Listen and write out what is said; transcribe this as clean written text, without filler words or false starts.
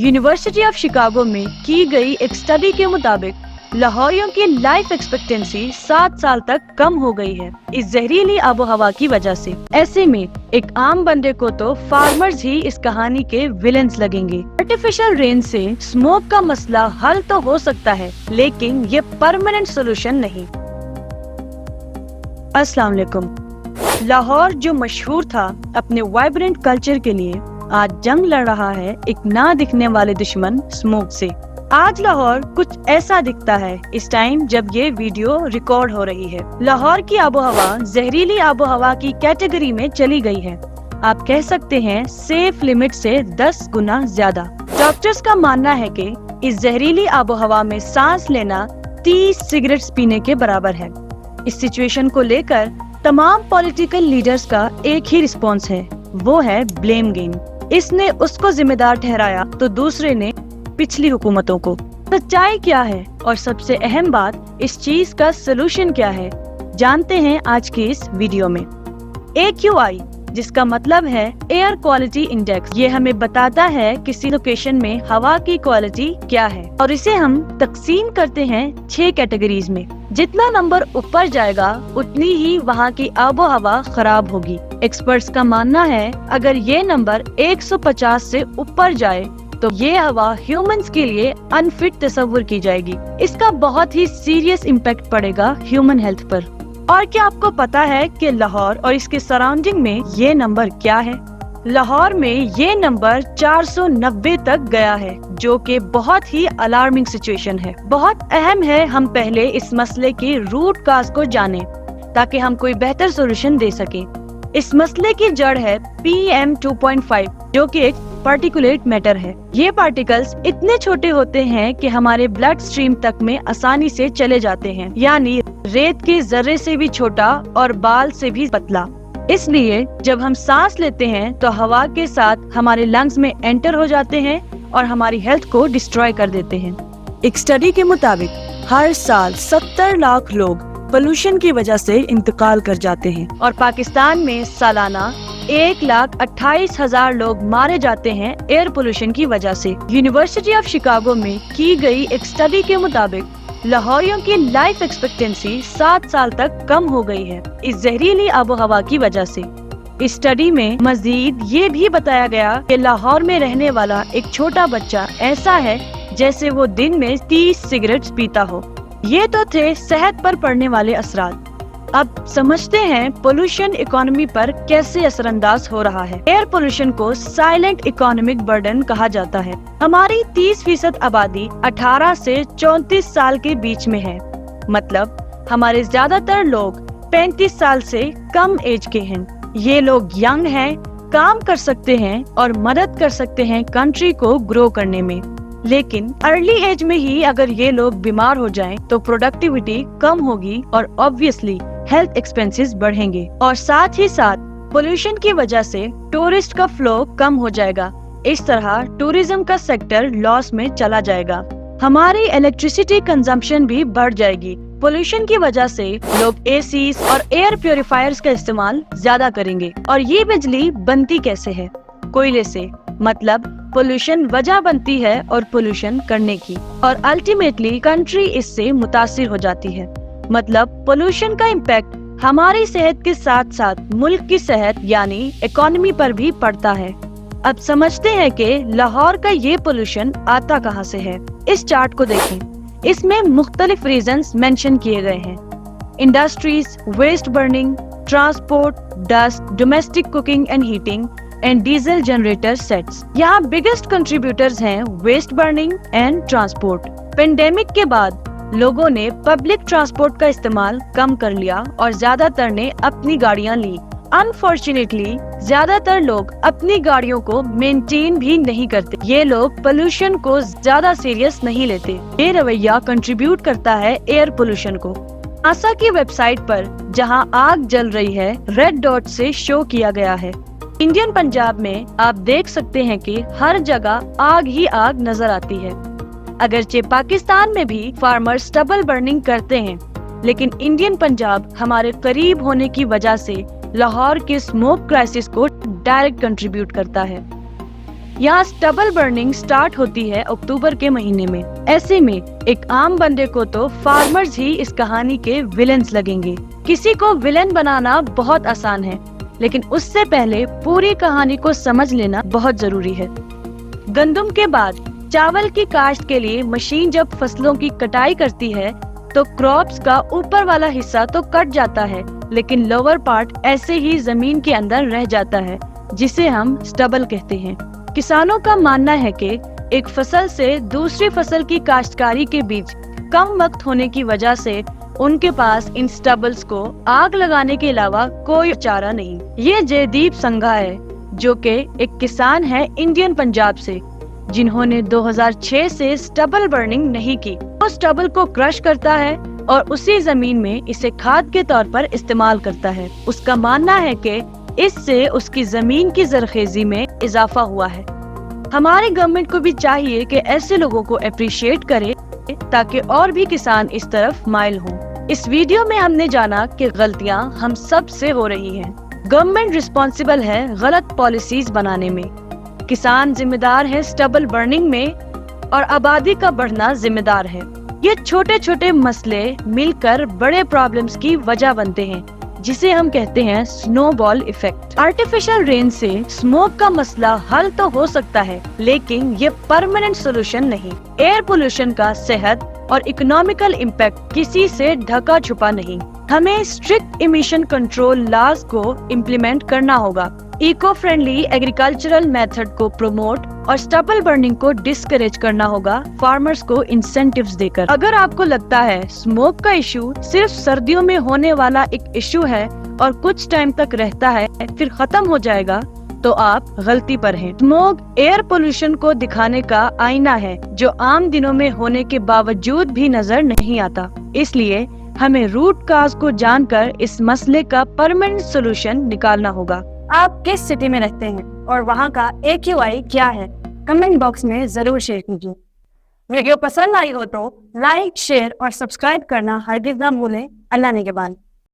University of Chicago में की गई एक स्टडी के मुताबिक लाहौरियों की लाइफ एक्सपेक्टेंसी 7 साल तक कम हो गई है इस जहरीली आबो हवा की वजह से। ऐसे में एक आम बंदे को तो फार्मर्स ही इस कहानी के विलेंस लगेंगे। आर्टिफिशियल रेन से स्मोक का मसला हल तो हो सकता है, लेकिन ये परमानेंट सोल्यूशन नहीं। अस्सलाम वालेकुम। लाहौर जो मशहूर था अपने वाइब्रेंट कल्चर के लिए, आज जंग लड़ रहा है एक ना दिखने वाले दुश्मन स्मोक से। आज लाहौर कुछ ऐसा दिखता है इस टाइम जब ये वीडियो रिकॉर्ड हो रही है। लाहौर की आबोहवा जहरीली आबोहवा की कैटेगरी में चली गई है। आप कह सकते हैं सेफ लिमिट से 10 गुना ज्यादा। डॉक्टर्स का मानना है कि इस जहरीली आबोहवा में सांस लेना 30 सिगरेट्स पीने के बराबर है। इस सिचुएशन को लेकर तमाम पॉलिटिकल लीडर्स का एक ही रिस्पॉन्स है, वो है ब्लेम गेम। इसने उसको जिम्मेदार ठहराया तो दूसरे ने पिछली हुकूमतों को। सच्चाई क्या है और सबसे अहम बात, इस चीज का सलूशन क्या है, जानते हैं आज की इस वीडियो में। AQI, जिसका मतलब है एयर क्वालिटी इंडेक्स, ये हमें बताता है किसी लोकेशन में हवा की क्वालिटी क्या है, और इसे हम तकसीम करते हैं 6 कैटेगरीज में। जितना नंबर ऊपर जाएगा उतनी ही वहाँ की आबो हवा खराब होगी। एक्सपर्ट्स का मानना है अगर ये नंबर 150 से ऊपर जाए तो ये हवा ह्यूमंस के लिए अनफिट तस्वुर की जाएगी। इसका बहुत ही सीरियस इम्पैक्ट पड़ेगा ह्यूमन हेल्थ पर। और क्या आपको पता है कि लाहौर और इसके सराउंडिंग में ये नंबर क्या है? लाहौर में ये नंबर 490 तक गया है, जो कि बहुत ही अलार्मिंग सिचुएशन है। बहुत अहम है हम पहले इस मसले के रूट काज को जानें ताकि हम कोई बेहतर सोल्यूशन दे सकें। इस मसले की जड़ है PM 2.5, जो कि एक पार्टिकुलेट मैटर है। ये पार्टिकल्स इतने छोटे होते हैं कि हमारे ब्लड स्ट्रीम तक में आसानी से चले जाते हैं, यानी रेत के जर्रे से भी छोटा और बाल से भी पतला। इसलिए जब हम सांस लेते हैं तो हवा के साथ हमारे लंग्स में एंटर हो जाते हैं और हमारी हेल्थ को डिस्ट्रॉय कर देते हैं। एक स्टडी के मुताबिक हर साल 70 लाख लोग पोल्यूशन की वजह से इंतकाल कर जाते हैं और पाकिस्तान में सालाना 1,28,000 लोग मारे जाते हैं एयर पोल्यूशन की वजह से। यूनिवर्सिटी ऑफ शिकागो में की गई एक स्टडी के मुताबिक लाहौरियों की लाइफ एक्सपेक्टेंसी 7 साल तक कम हो गई है इस जहरीली आबोहवा की वजह से। इस स्टडी में मजीद ये भी बताया गया कि लाहौर में रहने वाला एक छोटा बच्चा ऐसा है जैसे वो दिन में 30 सिगरेट्स पीता हो। ये तो थे सेहत पर पड़ने वाले असरात। अब समझते हैं पोल्यूशन इकोनॉमी पर कैसे असरअंदाज हो रहा है। एयर पोल्यूशन को साइलेंट इकोनॉमिक बर्डन कहा जाता है। हमारी 30% आबादी 18 से 34 साल के बीच में है, मतलब हमारे ज्यादातर लोग 35 साल से कम एज के हैं। ये लोग यंग हैं, काम कर सकते हैं और मदद कर सकते हैं कंट्री को ग्रो करने में। लेकिन अर्ली एज में ही अगर ये लोग बीमार हो जाएं तो प्रोडक्टिविटी कम होगी और ऑब्वियसली हेल्थ एक्सपेंसेस बढ़ेंगे, और साथ ही साथ पोल्यूशन की वजह से टूरिस्ट का फ्लो कम हो जाएगा। इस तरह टूरिज्म का सेक्टर लॉस में चला जाएगा। हमारी इलेक्ट्रिसिटी कंजम्पशन भी बढ़ जाएगी। पोल्यूशन की वजह से लोग एसीज और एयर प्योरीफायर्स का इस्तेमाल ज्यादा करेंगे, और ये बिजली बनती कैसे है? कोयले से। मतलब पोल्यूशन वजह बनती है और पोल्यूशन करने की, और अल्टीमेटली कंट्री इससे मुतासिर हो जाती है। मतलब पोल्यूशन का इम्पैक्ट हमारी सेहत के साथ साथ मुल्क की सेहत यानी इकोनॉमी पर भी पड़ता है। अब समझते हैं कि लाहौर का ये पोल्यूशन आता कहाँ से है। इस चार्ट को देखें, इसमें मुख्तलिफ रीजंस मेंशन किए गए हैं। Industries, waste burning, transport, dust, domestic cooking and heating and diesel generator sets. यहाँ बिगेस्ट कंट्रीब्यूटर्स हैं waste burning and transport. Pandemic के बाद लोगों ने पब्लिक ट्रांसपोर्ट का इस्तेमाल कम कर लिया और ज्यादातर ने अपनी गाड़ियां ली। अनफॉर्चुनेटली ज्यादातर लोग अपनी गाड़ियों को मेंटेन भी नहीं करते। ये लोग पोल्यूशन को ज्यादा सीरियस नहीं लेते। ये रवैया कंट्रीब्यूट करता है एयर पोल्यूशन को। नासा की वेबसाइट पर जहां आग जल रही है रेड डॉट से शो किया गया है। इंडियन पंजाब में आप देख सकते हैं कि हर जगह आग ही आग नजर आती है। अगरचे पाकिस्तान में भी फार्मर्स स्टबल बर्निंग करते हैं, लेकिन इंडियन पंजाब हमारे करीब होने की वजह से लाहौर के स्मोक क्राइसिस को डायरेक्ट कंट्रीब्यूट करता है। यहाँ स्टबल बर्निंग स्टार्ट होती है अक्टूबर के महीने में। ऐसे में एक आम बंदे को तो फार्मर्स ही इस कहानी के विलेंस लगेंगे। किसी को विलेन बनाना बहुत आसान है, लेकिन उससे पहले पूरी कहानी को समझ लेना बहुत जरूरी है। गंदम के बाद चावल की काश्त के लिए मशीन जब फसलों की कटाई करती है तो क्रॉप्स का ऊपर वाला हिस्सा तो कट जाता है, लेकिन लोअर पार्ट ऐसे ही जमीन के अंदर रह जाता है, जिसे हम स्टबल कहते हैं। किसानों का मानना है कि एक फसल से दूसरी फसल की काश्तकारी के बीच कम वक्त होने की वजह से उनके पास इन स्टबल्स को आग लगाने के अलावा कोई चारा नहीं। ये जयदीप संघा है, जो कि एक किसान है इंडियन पंजाब से, जिन्होंने 2006 से स्टबल बर्निंग नहीं की। वो स्टबल को क्रश करता है और उसी जमीन में इसे खाद के तौर पर इस्तेमाल करता है। उसका मानना है कि इससे उसकी जमीन की जरखेजी में इजाफा हुआ है। हमारी गवर्नमेंट को भी चाहिए कि ऐसे लोगों को अप्रिशिएट करे ताकि और भी किसान इस तरफ माइल हों। इस वीडियो में हमने जाना कि गलतियां हम सब से हो रही हैं। गवर्नमेंट रिस्पॉन्सिबल है गलत पॉलिसीज बनाने में, किसान जिम्मेदार है स्टबल बर्निंग में, और आबादी का बढ़ना जिम्मेदार है। ये छोटे छोटे मसले मिलकर बड़े प्रॉब्लम्स की वजह बनते हैं, जिसे हम कहते हैं स्नोबॉल इफेक्ट। आर्टिफिशियल रेन से स्मोक का मसला हल तो हो सकता है, लेकिन ये परमानेंट सोल्यूशन नहीं। एयर पोल्यूशन का सेहत और इकोनॉमिकल इम्पैक्ट किसी से ढका छुपा नहीं। हमें स्ट्रिक्ट इमिशन कंट्रोल लॉज को इम्प्लीमेंट करना होगा, इको फ्रेंडली एग्रीकल्चरल मेथड को प्रमोट और स्टबल बर्निंग को डिस्करेज करना होगा फार्मर्स को इंसेंटिव्स देकर। अगर आपको लगता है स्मोक का इशू सिर्फ सर्दियों में होने वाला एक इशू है और कुछ टाइम तक रहता है फिर खत्म हो जाएगा, तो आप गलती पर हैं। स्मोक एयर पोल्यूशन को दिखाने का आईना है जो आम दिनों में होने के बावजूद भी नजर नहीं आता। इसलिए हमें रूट काज को जानकर इस मसले का परमानेंट सोल्यूशन निकालना होगा। आप किस सिटी में रहते हैं और वहाँ का AQI क्या है? कमेंट बॉक्स में जरूर शेयर कीजिए। वीडियो पसंद आई हो तो लाइक, शेयर और सब्सक्राइब करना हरगिज़ ना भूलें। अल्लाह निगहबान।